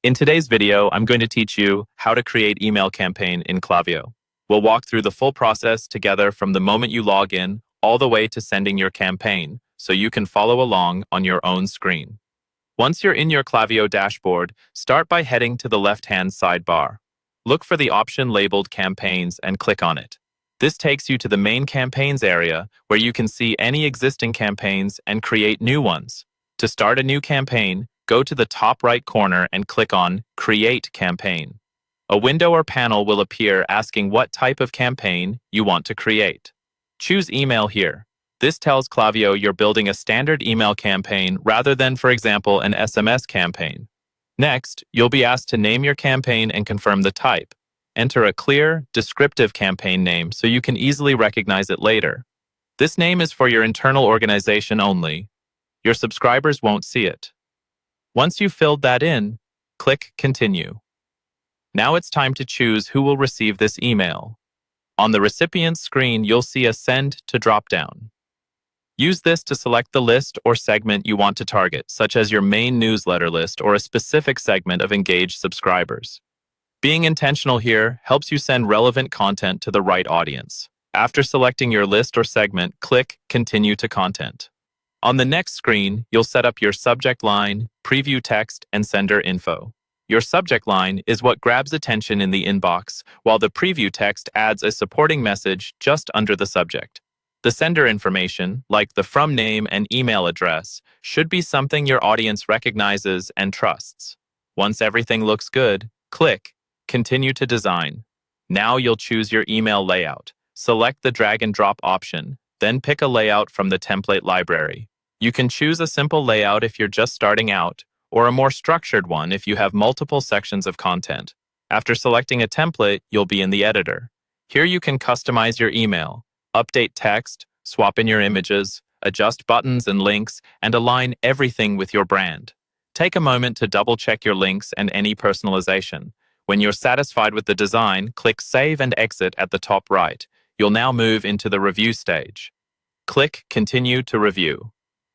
In today's video, I'm going to teach you how to create email campaign in Klaviyo. We'll walk through the full process together from the moment you log in all the way to sending your campaign, so you can follow along on your own screen. Once you're in your Klaviyo dashboard, start by heading to the left-hand sidebar. Look for the option labeled Campaigns and click on it. This takes you to the main campaigns area where you can see any existing campaigns and create new ones. To start a new campaign, go to the top right corner and click on Create Campaign. A window or panel will appear asking what type of campaign you want to create. Choose Email here. This tells Klaviyo you're building a standard email campaign rather than, for example, an SMS campaign. Next, you'll be asked to name your campaign and confirm the type. Enter a clear, descriptive campaign name so you can easily recognize it later. This name is for your internal organization only. Your subscribers won't see it. Once you've filled that in, click Continue. Now it's time to choose who will receive this email. On the recipient's screen, you'll see a Send to drop-down. Use this to select the list or segment you want to target, such as your main newsletter list or a specific segment of engaged subscribers. Being intentional here helps you send relevant content to the right audience. After selecting your list or segment, click Continue to Content. On the next screen, you'll set up your subject line, preview text, and sender info. Your subject line is what grabs attention in the inbox, while the preview text adds a supporting message just under the subject. The sender information, like the from name and email address, should be something your audience recognizes and trusts. Once everything looks good, click Continue to Design. Now you'll choose your email layout. Select the drag and drop option, then pick a layout from the template library. You can choose a simple layout if you're just starting out, or a more structured one if you have multiple sections of content. After selecting a template, you'll be in the editor. Here you can customize your email, update text, swap in your images, adjust buttons and links, and align everything with your brand. Take a moment to double-check your links and any personalization. When you're satisfied with the design, click Save and Exit at the top right. You'll now move into the review stage. Click Continue to Review.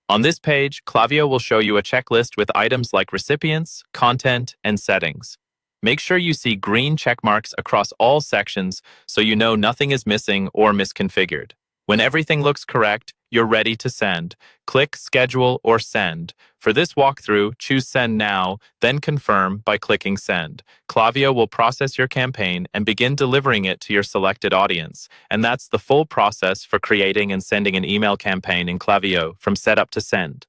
On this page, Klaviyo will show you a checklist with items like recipients, content, and settings. Make sure you see green check marks across all sections so you know nothing is missing or misconfigured. When everything looks correct, you're ready to send. Click Schedule or Send. For this walkthrough, choose Send Now, then Confirm by clicking Send. Klaviyo will process your campaign and begin delivering it to your selected audience. And that's the full process for creating and sending an email campaign in Klaviyo from setup to send.